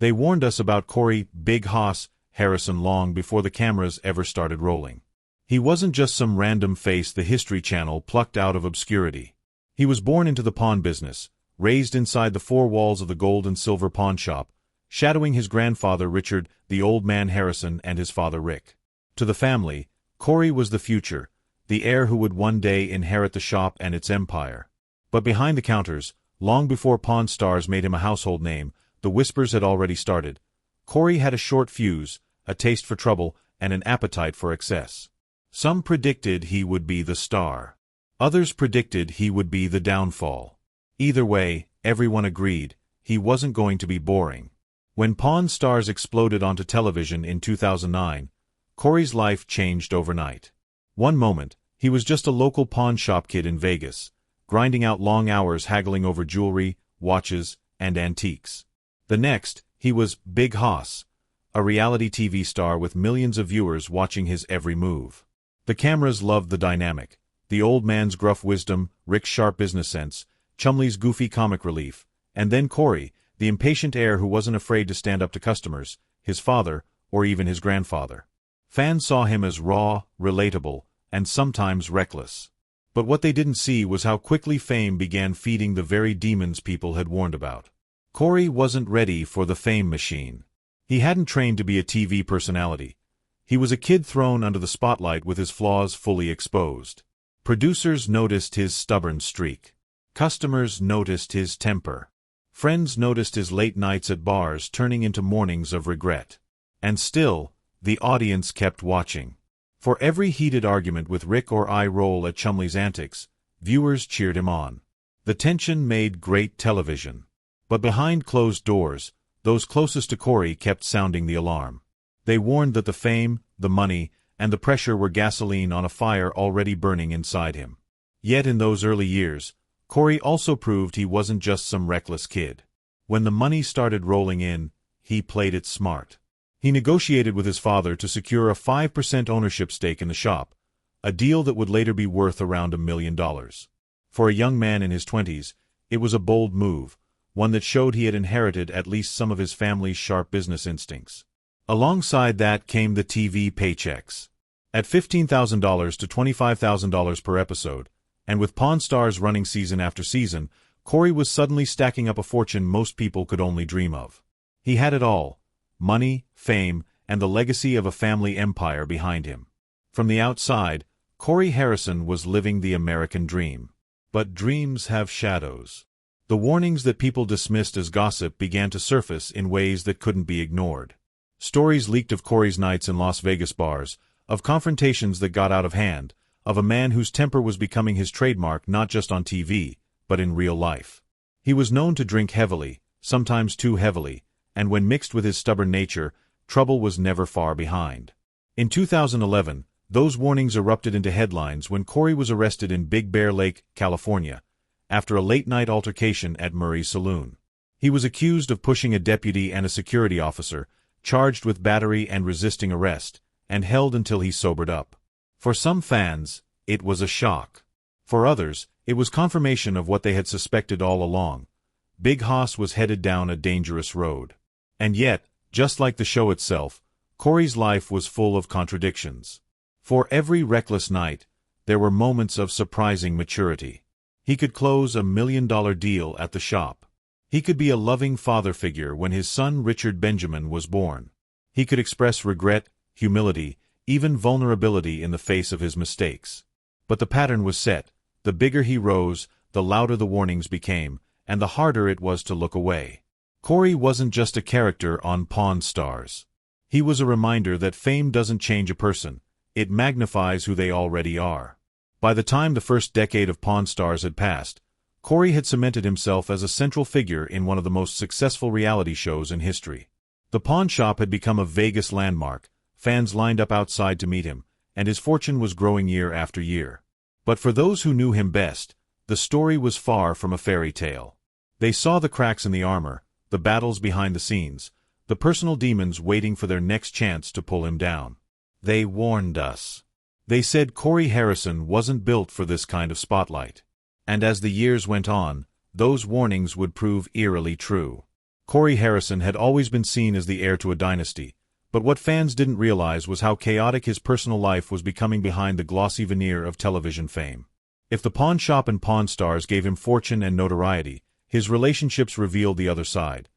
They warned us about Corey "Big Hoss" Harrison long before the cameras ever started rolling. He wasn't just some random face the History Channel plucked out of obscurity. He was born into the pawn business, raised inside the four walls of the gold and silver pawn shop, shadowing his grandfather Richard, the Old Man Harrison, and his father Rick. To the family, Corey was the future, the heir who would one day inherit the shop and its empire. But behind the counters, long before Pawn Stars made him a household name, the whispers had already started. Corey had a short fuse, a taste for trouble, and an appetite for excess. Some predicted he would be the star. Others predicted he would be the downfall. Either way, everyone agreed, he wasn't going to be boring. When Pawn Stars exploded onto television in 2009, Corey's life changed overnight. One moment, he was just a local pawn shop kid in Vegas, grinding out long hours haggling over jewelry, watches, and antiques. The next, he was Big Hoss, a reality TV star with millions of viewers watching his every move. The cameras loved the dynamic, the old man's gruff wisdom, Rick's sharp business sense, Chumley's goofy comic relief, and then Corey, the impatient heir who wasn't afraid to stand up to customers, his father, or even his grandfather. Fans saw him as raw, relatable, and sometimes reckless. But what they didn't see was how quickly fame began feeding the very demons people had warned about. Corey wasn't ready for the fame machine. He hadn't trained to be a TV personality. He was a kid thrown under the spotlight with his flaws fully exposed. Producers noticed his stubborn streak. Customers noticed his temper. Friends noticed his late nights at bars turning into mornings of regret. And still, the audience kept watching. For every heated argument with Rick or eye roll at Chumley's antics, viewers cheered him on. The tension made great television. But behind closed doors, those closest to Corey kept sounding the alarm. They warned that the fame, the money, and the pressure were gasoline on a fire already burning inside him. Yet in those early years, Corey also proved he wasn't just some reckless kid. When the money started rolling in, he played it smart. He negotiated with his father to secure a 5% ownership stake in the shop, a deal that would later be worth around $1 million. For a young man in his 20s, it was a bold move, one that showed he had inherited at least some of his family's sharp business instincts. Alongside that came the TV paychecks. At $15,000 to $25,000 per episode, and with Pawn Stars running season after season, Corey was suddenly stacking up a fortune most people could only dream of. He had it all: money, fame, and the legacy of a family empire behind him. From the outside, Corey Harrison was living the American dream. But dreams have shadows. The warnings that people dismissed as gossip began to surface in ways that couldn't be ignored. Stories leaked of Corey's nights in Las Vegas bars, of confrontations that got out of hand, of a man whose temper was becoming his trademark not just on TV, but in real life. He was known to drink heavily, sometimes too heavily, and when mixed with his stubborn nature, trouble was never far behind. In 2011, those warnings erupted into headlines when Corey was arrested in Big Bear Lake, California, after a late-night altercation at Murray's Saloon. He was accused of pushing a deputy and a security officer, charged with battery and resisting arrest, and held until he sobered up. For some fans, it was a shock. For others, it was confirmation of what they had suspected all along. Big Hoss was headed down a dangerous road. And yet, just like the show itself, Corey's life was full of contradictions. For every reckless night, there were moments of surprising maturity. He could close $1 million deal at the shop. He could be a loving father figure when his son Richard Benjamin was born. He could express regret, humility, even vulnerability in the face of his mistakes. But the pattern was set. The bigger he rose, the louder the warnings became, and the harder it was to look away. Corey wasn't just a character on Pawn Stars. He was a reminder that fame doesn't change a person, it magnifies who they already are. By the time the first decade of Pawn Stars had passed, Corey had cemented himself as a central figure in one of the most successful reality shows in history. The pawn shop had become a Vegas landmark, fans lined up outside to meet him, and his fortune was growing year after year. But for those who knew him best, the story was far from a fairy tale. They saw the cracks in the armor, the battles behind the scenes, the personal demons waiting for their next chance to pull him down. They warned us. They said Corey Harrison wasn't built for this kind of spotlight. And as the years went on, those warnings would prove eerily true. Corey Harrison had always been seen as the heir to a dynasty, but what fans didn't realize was how chaotic his personal life was becoming behind the glossy veneer of television fame. If the pawn shop and Pawn Stars gave him fortune and notoriety, his relationships revealed the other side.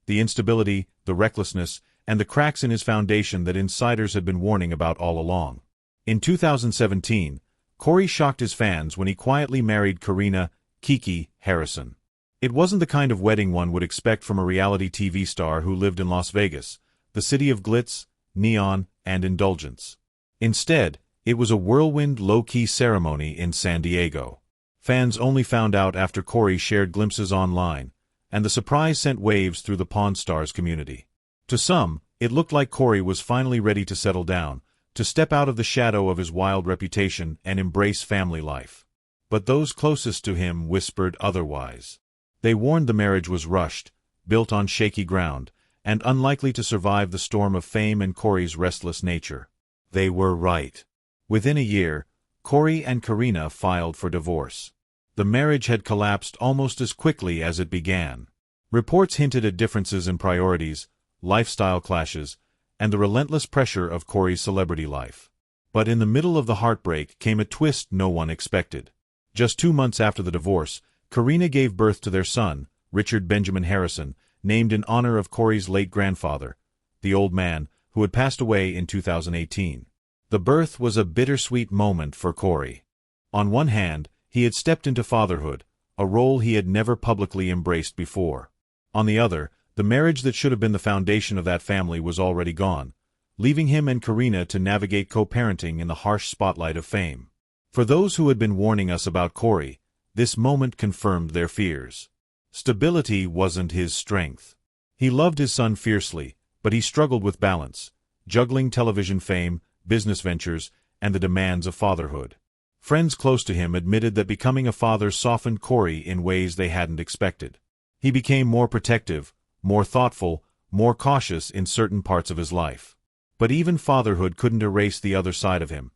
The instability, the recklessness, and the cracks in his foundation that insiders had been warning about all along. In 2017, Corey shocked his fans when he quietly married Karina "Kiki" Harrison. It wasn't the kind of wedding one would expect from a reality TV star who lived in Las Vegas, the city of glitz, neon, and indulgence. Instead, it was a whirlwind, low-key ceremony in San Diego. Fans only found out after Corey shared glimpses online, and the surprise sent waves through the Pawn Stars community. To some, it looked like Corey was finally ready to settle down, to step out of the shadow of his wild reputation and embrace family life. But those closest to him whispered otherwise. They warned the marriage was rushed, built on shaky ground, and unlikely to survive the storm of fame and Corey's restless nature. They were right. Within a year, Corey and Karina filed for divorce. The marriage had collapsed almost as quickly as it began. Reports hinted at differences in priorities, lifestyle clashes, and the relentless pressure of Corey's celebrity life. But in the middle of the heartbreak came a twist no one expected. Just 2 months after the divorce, Karina gave birth to their son, Richard Benjamin Harrison, named in honor of Corey's late grandfather, the old man, who had passed away in 2018. The birth was a bittersweet moment for Corey. On one hand, he had stepped into fatherhood, a role he had never publicly embraced before. On the other, the marriage that should have been the foundation of that family was already gone, leaving him and Karina to navigate co-parenting in the harsh spotlight of fame. For those who had been warning us about Corey, this moment confirmed their fears. Stability wasn't his strength. He loved his son fiercely, but he struggled with balance, juggling television fame, business ventures, and the demands of fatherhood. Friends close to him admitted that becoming a father softened Corey in ways they hadn't expected. He became more protective, more thoughtful, more cautious in certain parts of his life. But even fatherhood couldn't erase the other side of him: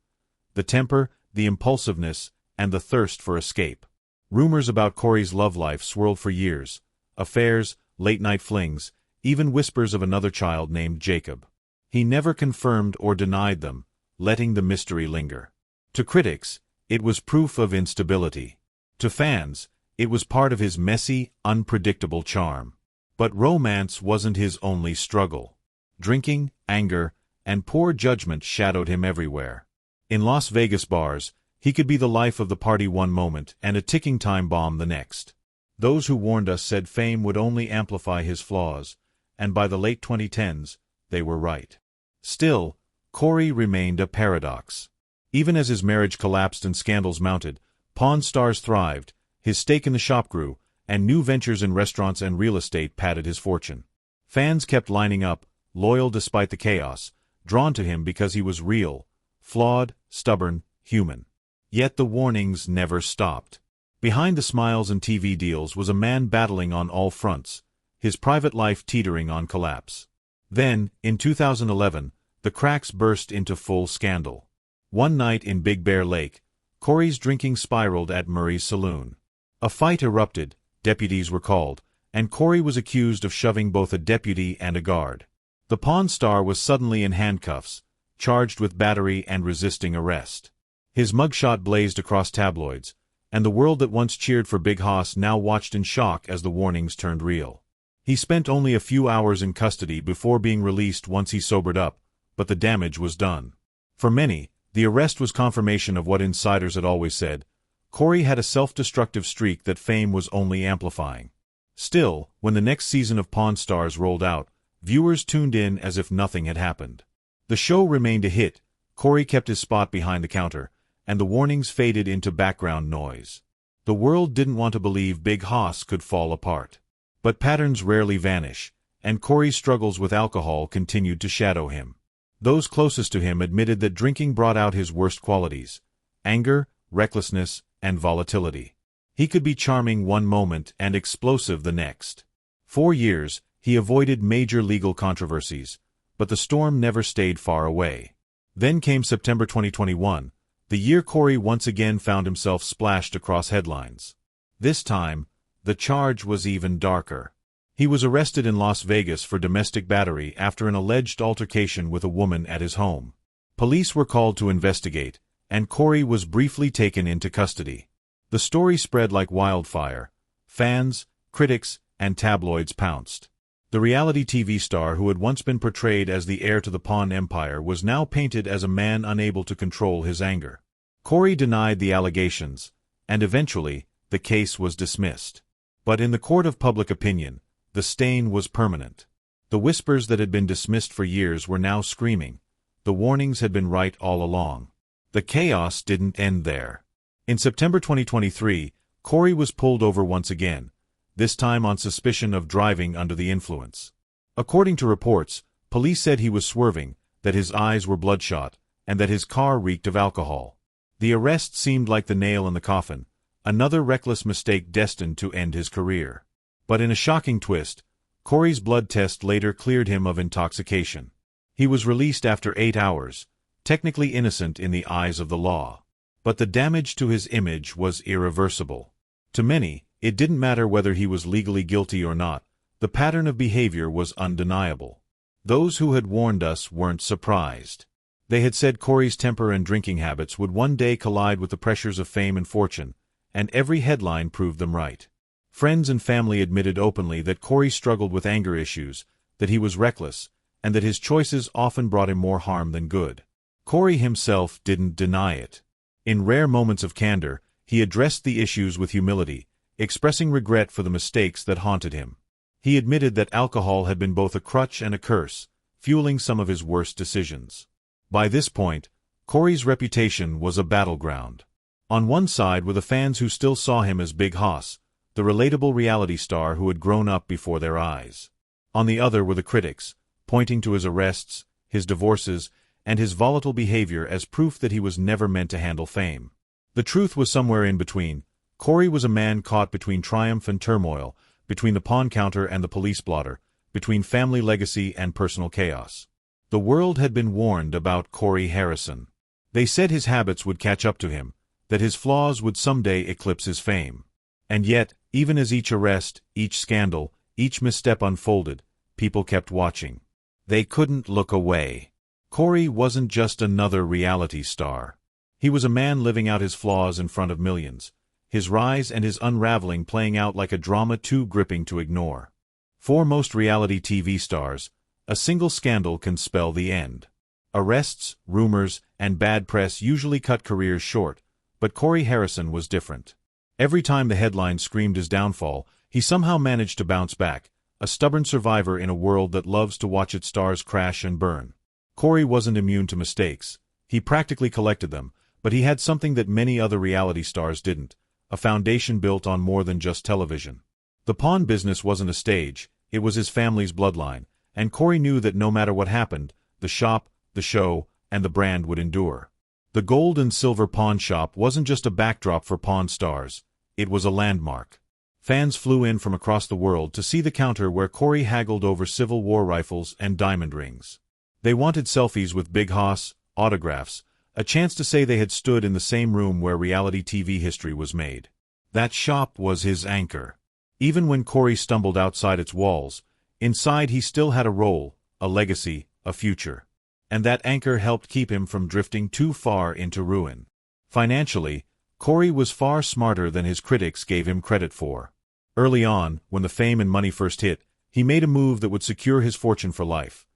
the temper, the impulsiveness, and the thirst for escape. Rumors about Corey's love life swirled for years: affairs, late-night flings, even whispers of another child named Jacob. He never confirmed or denied them, letting the mystery linger. To critics, it was proof of instability. To fans, it was part of his messy, unpredictable charm. But romance wasn't his only struggle. Drinking, anger, and poor judgment shadowed him everywhere. In Las Vegas bars, he could be the life of the party one moment and a ticking time bomb the next. Those who warned us said fame would only amplify his flaws, and by the late 2010s, they were right. Still, Corey remained a paradox. Even as his marriage collapsed and scandals mounted, Pawn Stars thrived, his stake in the shop grew, and new ventures in restaurants and real estate padded his fortune. Fans kept lining up, loyal despite the chaos, drawn to him because he was real, flawed, stubborn, human. Yet the warnings never stopped. Behind the smiles and TV deals was a man battling on all fronts, his private life teetering on collapse. Then, in 2011, the cracks burst into full scandal. One night in Big Bear Lake, Corey's drinking spiraled at Murray's saloon. A fight erupted, deputies were called, and Corey was accused of shoving both a deputy and a guard. The Pawn Star was suddenly in handcuffs, charged with battery and resisting arrest. His mugshot blazed across tabloids, and the world that once cheered for Big Hoss now watched in shock as the warnings turned real. He spent only a few hours in custody before being released once he sobered up, but the damage was done. For many, the arrest was confirmation of what insiders had always said: Corey had a self-destructive streak that fame was only amplifying. Still, when the next season of Pawn Stars rolled out, viewers tuned in as if nothing had happened. The show remained a hit, Corey kept his spot behind the counter, and the warnings faded into background noise. The world didn't want to believe Big Hoss could fall apart. But patterns rarely vanish, and Corey's struggles with alcohol continued to shadow him. Those closest to him admitted that drinking brought out his worst qualities: anger, recklessness, and volatility. He could be charming one moment and explosive the next. For years, he avoided major legal controversies, but the storm never stayed far away. Then came September 2021, the year Corey once again found himself splashed across headlines. This time, the charge was even darker. He was arrested in Las Vegas for domestic battery after an alleged altercation with a woman at his home. Police were called to investigate, and Corey was briefly taken into custody. The story spread like wildfire. Fans, critics, and tabloids pounced. The reality TV star who had once been portrayed as the heir to the pawn empire was now painted as a man unable to control his anger. Corey denied the allegations, and eventually, the case was dismissed. But in the court of public opinion, the stain was permanent. The whispers that had been dismissed for years were now screaming. The warnings had been right all along. The chaos didn't end there. In September 2023, Corey was pulled over once again, this time on suspicion of driving under the influence. According to reports, police said he was swerving, that his eyes were bloodshot, and that his car reeked of alcohol. The arrest seemed like the nail in the coffin, another reckless mistake destined to end his career. But in a shocking twist, Corey's blood test later cleared him of intoxication. He was released after 8 hours, technically innocent in the eyes of the law. But the damage to his image was irreversible. To many, it didn't matter whether he was legally guilty or not, the pattern of behavior was undeniable. Those who had warned us weren't surprised. They had said Corey's temper and drinking habits would one day collide with the pressures of fame and fortune, and every headline proved them right. Friends and family admitted openly that Corey struggled with anger issues, that he was reckless, and that his choices often brought him more harm than good. Corey himself didn't deny it. In rare moments of candor, he addressed the issues with humility, expressing regret for the mistakes that haunted him. He admitted that alcohol had been both a crutch and a curse, fueling some of his worst decisions. By this point, Corey's reputation was a battleground. On one side were the fans who still saw him as Big Hoss, the relatable reality star who had grown up before their eyes. On the other were the critics, pointing to his arrests, his divorces, and his volatile behavior as proof that he was never meant to handle fame. The truth was somewhere in between. Corey was a man caught between triumph and turmoil, between the pawn counter and the police blotter, between family legacy and personal chaos. The world had been warned about Corey Harrison. They said his habits would catch up to him, that his flaws would someday eclipse his fame. And yet, even as each arrest, each scandal, each misstep unfolded, people kept watching. They couldn't look away. Corey wasn't just another reality star. He was a man living out his flaws in front of millions, his rise and his unraveling playing out like a drama too gripping to ignore. For most reality TV stars, a single scandal can spell the end. Arrests, rumors, and bad press usually cut careers short, but Corey Harrison was different. Every time the headlines screamed his downfall, he somehow managed to bounce back, a stubborn survivor in a world that loves to watch its stars crash and burn. Corey wasn't immune to mistakes. He practically collected them, but he had something that many other reality stars didn't, a foundation built on more than just television. The pawn business wasn't a stage, it was his family's bloodline, and Corey knew that no matter what happened, the shop, the show, and the brand would endure. The gold and silver pawn shop wasn't just a backdrop for pawn stars, it was a landmark. Fans flew in from across the world to see the counter where Corey haggled over Civil War rifles and diamond rings. They wanted selfies with Big Hoss, autographs, a chance to say they had stood in the same room where reality TV history was made. That shop was his anchor. Even when Corey stumbled outside its walls, inside he still had a role, a legacy, a future. And that anchor helped keep him from drifting too far into ruin. Financially, Corey was far smarter than his critics gave him credit for. Early on, when the fame and money first hit, he made a move that would secure his fortune for life.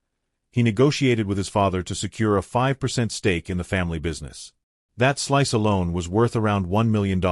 He negotiated with his father to secure a 5% stake in the family business. That slice alone was worth around $1 million,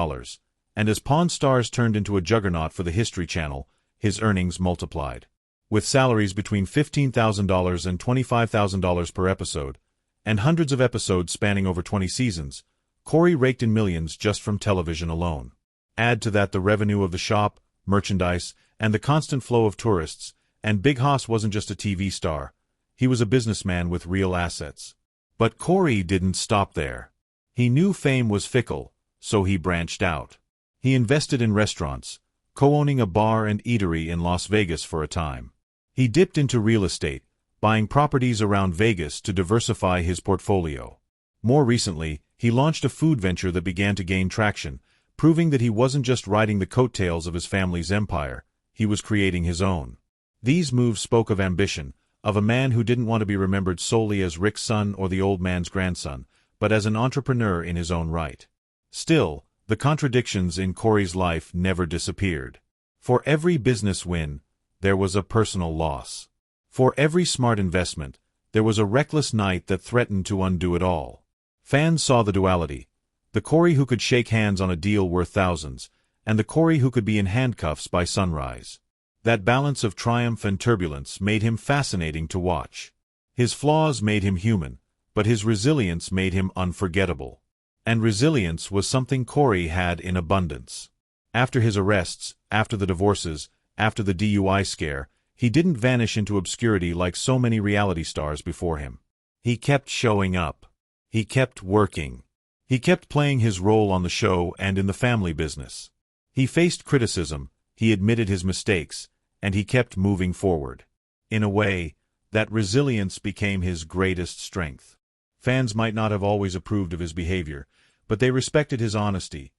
and as Pawn Stars turned into a juggernaut for the History Channel, his earnings multiplied. With salaries between $15,000 and $25,000 per episode, and hundreds of episodes spanning over 20 seasons, Corey raked in millions just from television alone. Add to that the revenue of the shop, merchandise, and the constant flow of tourists, and Big Hoss wasn't just a TV star. He was a businessman with real assets. But Corey didn't stop there. He knew fame was fickle, so he branched out. He invested in restaurants, co-owning a bar and eatery in Las Vegas for a time. He dipped into real estate, buying properties around Vegas to diversify his portfolio. More recently, he launched a food venture that began to gain traction, proving that he wasn't just riding the coattails of his family's empire, he was creating his own. These moves spoke of ambition, of a man who didn't want to be remembered solely as Rick's son or the old man's grandson, but as an entrepreneur in his own right. Still, the contradictions in Corey's life never disappeared. For every business win, there was a personal loss. For every smart investment, there was a reckless night that threatened to undo it all. Fans saw the duality: the Corey who could shake hands on a deal worth thousands, and the Corey who could be in handcuffs by sunrise. That balance of triumph and turbulence made him fascinating to watch. His flaws made him human, but his resilience made him unforgettable. And resilience was something Corey had in abundance. After his arrests, after the divorces, after the DUI scare, he didn't vanish into obscurity like so many reality stars before him. He kept showing up. He kept working. He kept playing his role on the show and in the family business. He faced criticism, he admitted his mistakes, and he kept moving forward. In a way, that resilience became his greatest strength. Fans might not have always approved of his behavior, but they respected his honesty,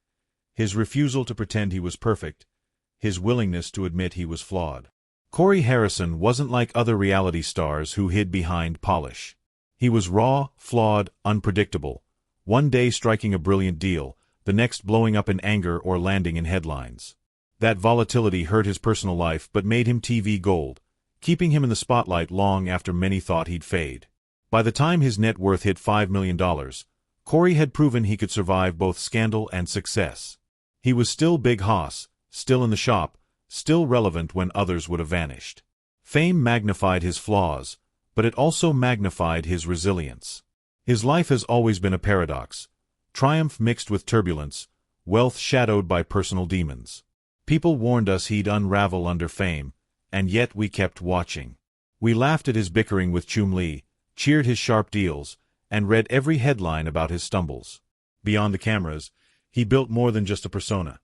his refusal to pretend he was perfect, his willingness to admit he was flawed. Corey Harrison wasn't like other reality stars who hid behind polish. He was raw, flawed, unpredictable, one day striking a brilliant deal, the next blowing up in anger or landing in headlines. That volatility hurt his personal life but made him TV gold, keeping him in the spotlight long after many thought he'd fade. By the time his net worth hit $5 million, Corey had proven he could survive both scandal and success. He was still Big Hoss, still in the shop, still relevant when others would have vanished. Fame magnified his flaws, but it also magnified his resilience. His life has always been a paradox: triumph mixed with turbulence, wealth shadowed by personal demons. People warned us he'd unravel under fame, and yet we kept watching. We laughed at his bickering with Chum Lee, cheered his sharp deals, and read every headline about his stumbles. Beyond the cameras, he built more than just a persona.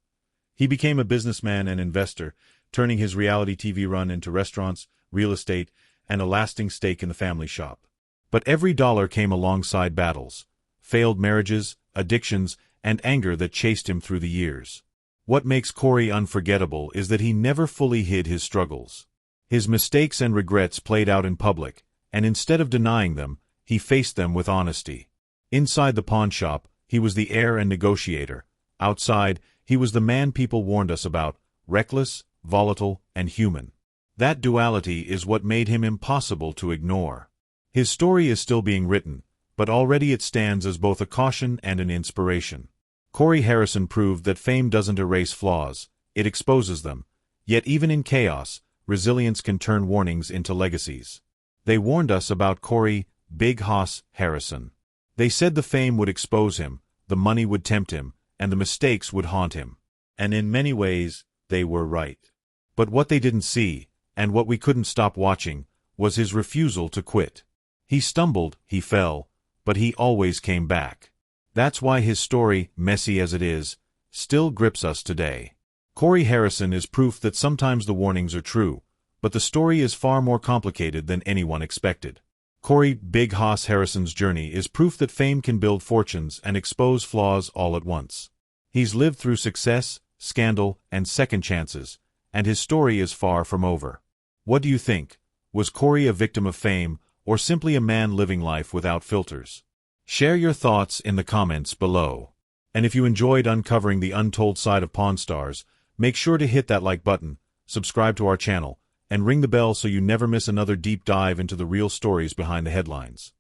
He became a businessman and investor, turning his reality TV run into restaurants, real estate, and a lasting stake in the family shop. But every dollar came alongside battles, failed marriages, addictions, and anger that chased him through the years. What makes Corey unforgettable is that he never fully hid his struggles. His mistakes and regrets played out in public, and instead of denying them, he faced them with honesty. Inside the pawn shop, he was the heir and negotiator. Outside, he was the man people warned us about: reckless, volatile, and human. That duality is what made him impossible to ignore. His story is still being written, but already it stands as both a caution and an inspiration. Corey Harrison proved that fame doesn't erase flaws, it exposes them. Yet even in chaos, resilience can turn warnings into legacies. They warned us about Corey "Big Hoss" Harrison. They said the fame would expose him, the money would tempt him, and the mistakes would haunt him. And in many ways, they were right. But what they didn't see, and what we couldn't stop watching, was his refusal to quit. He stumbled, he fell, but he always came back. That's why his story, messy as it is, still grips us today. Corey Harrison is proof that sometimes the warnings are true, but the story is far more complicated than anyone expected. Corey "Big Hoss" Harrison's journey is proof that fame can build fortunes and expose flaws all at once. He's lived through success, scandal, and second chances, and his story is far from over. What do you think? Was Corey a victim of fame, or simply a man living life without filters? Share your thoughts in the comments below. And if you enjoyed uncovering the untold side of Pawn Stars, make sure to hit that like button, subscribe to our channel, and ring the bell so you never miss another deep dive into the real stories behind the headlines.